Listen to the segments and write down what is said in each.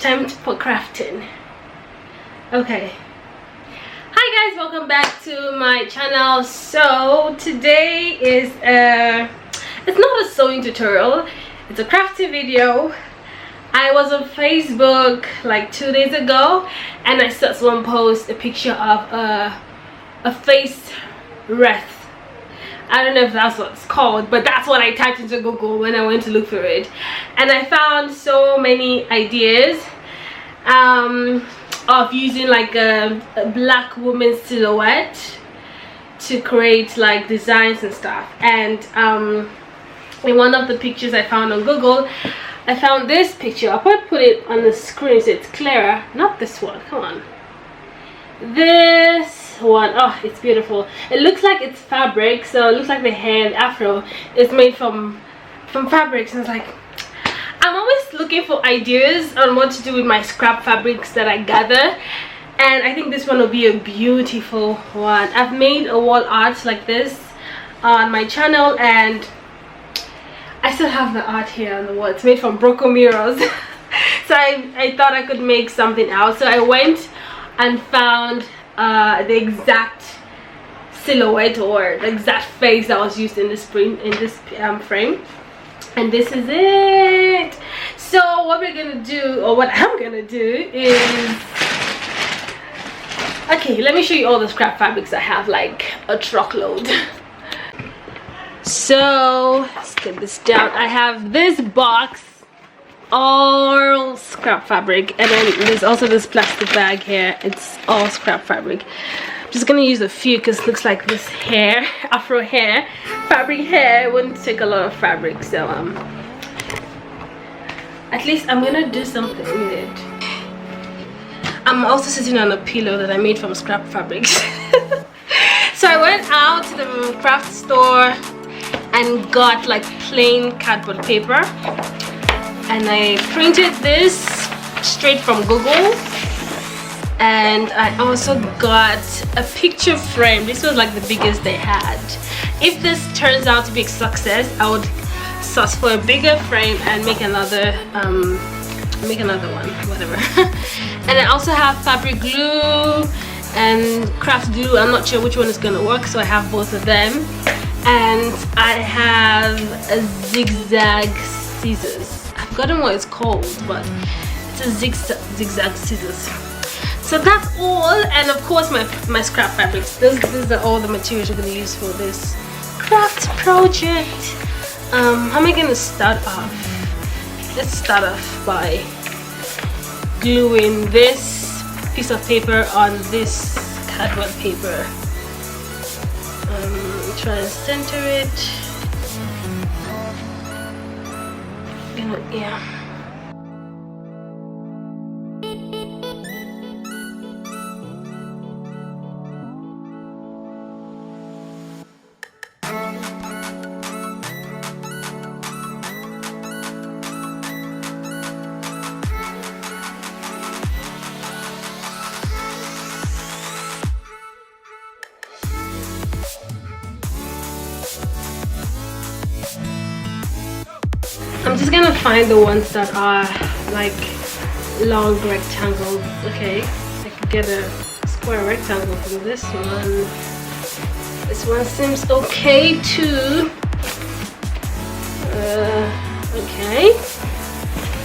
time for crafting. Okay, hi guys, welcome back to my channel. So today is it's not a sewing tutorial, it's a crafting video. I was on Facebook like 2 days ago and I saw someone post a picture of a face wreath. I don't know if that's what it's called, but that's what I typed into Google when I went to look for it, and I found so many ideas of using like a black woman silhouette to create like designs and stuff. And in one of the pictures I found on Google, I found this picture. I'll probably put it on the screen so it's clearer. Not this one, come on, this one. Oh, it's beautiful. It looks like it's fabric, so it looks like the hair, the afro is made from fabrics. And it's like, I'm always looking for ideas on what to do with my scrap fabrics that I gather, and I think this one will be a beautiful one. I've made a wall art like this on my channel, and I still have the art here on the wall. It's made from broken mirrors. So I thought I could make something else, so I went and found the exact silhouette or the exact face that was used in this frame, and this is it. So what we're gonna do, or what I'm gonna do, is, okay, let me show you all the scrap fabrics I have, like a truckload. So let's get this down. I have this box, all scrap fabric, and then there's also this plastic bag here. It's all scrap fabric. I'm just gonna use a few because it looks like this hair, afro hair, fabric hair wouldn't take a lot of fabric, so at least I'm gonna do something with it. I'm also sitting on a pillow that I made from scrap fabrics. So I went out to the craft store and got like plain cardboard paper, and I printed this straight from Google. And I also got a picture frame. This was like the biggest they had. If this turns out to be a success, I would source for a bigger frame and make another one, whatever. And I also have fabric glue and craft glue. I'm not sure which one is gonna work, so I have both of them. And I have a zigzag scissors. I've forgotten what it's called, but it's a zigzag scissors. So that's all, and of course my scrap fabrics. These are all the materials we're going to use for this craft project. How am I going to start off? Let's start off by gluing this piece of paper on this cardboard paper. Try and center it. Yeah. I'm just gonna find the ones that are like long rectangles. Okay, I could get a square rectangle from this one. This one seems okay too. Okay,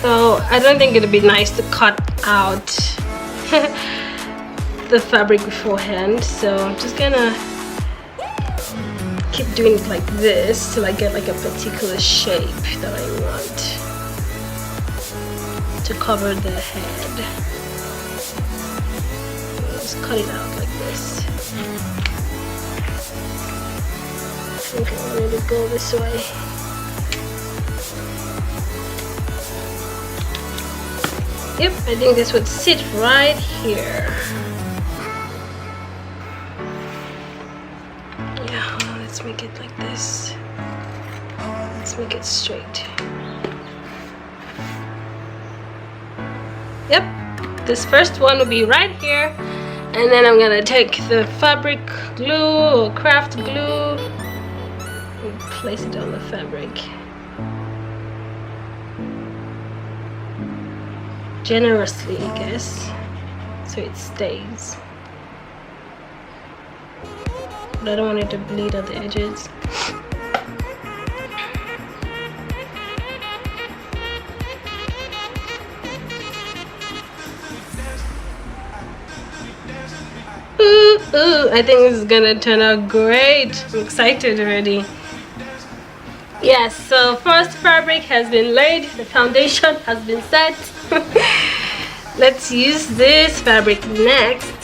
so I don't think it'd be nice to cut out the fabric beforehand, so I'm just gonna keep doing it like this till I get like a particular shape that I want to cover the head. Just cut it out like this. I think I'm ready to go this way. Yep, I think this would sit right here. Let's make it like this. Let's make it straight. Yep, this first one will be right here, and then I'm gonna take the fabric glue or craft glue and place it on the fabric. generously, I guess, so it stays. But I don't want it to bleed at the edges. Ooh, I think this is gonna turn out great. I'm excited already. Yes, so first fabric has been laid, the foundation has been set. Let's use this fabric next.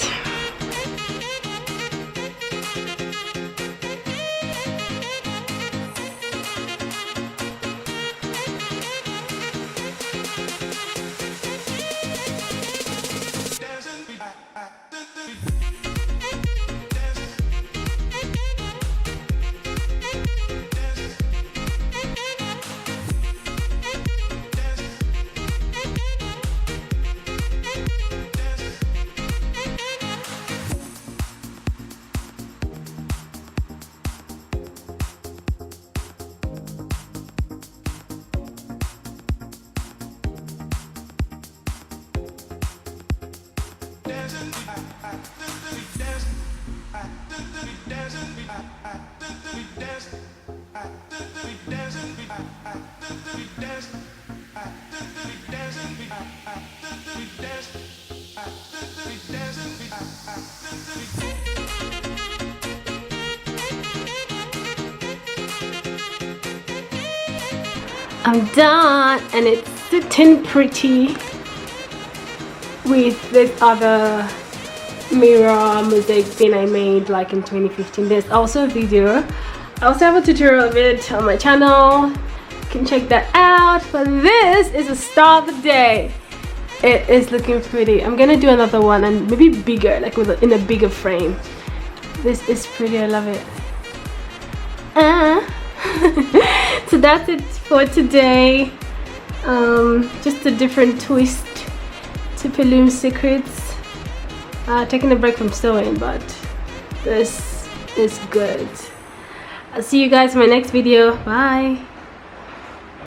I'm done, and it's sitting pretty with this other mirror mosaic thing I made like in 2015. There's also a video. I also have a tutorial of it on my channel. You can check that out. But this is a star of the day. It is looking pretty. I'm gonna do another one and maybe bigger, like in a bigger frame. This is pretty. I love it. So that's it for today. Just a different twist to Pelume Secrets. Taking a break from sewing, but this is good. I'll see you guys in my next video. Bye.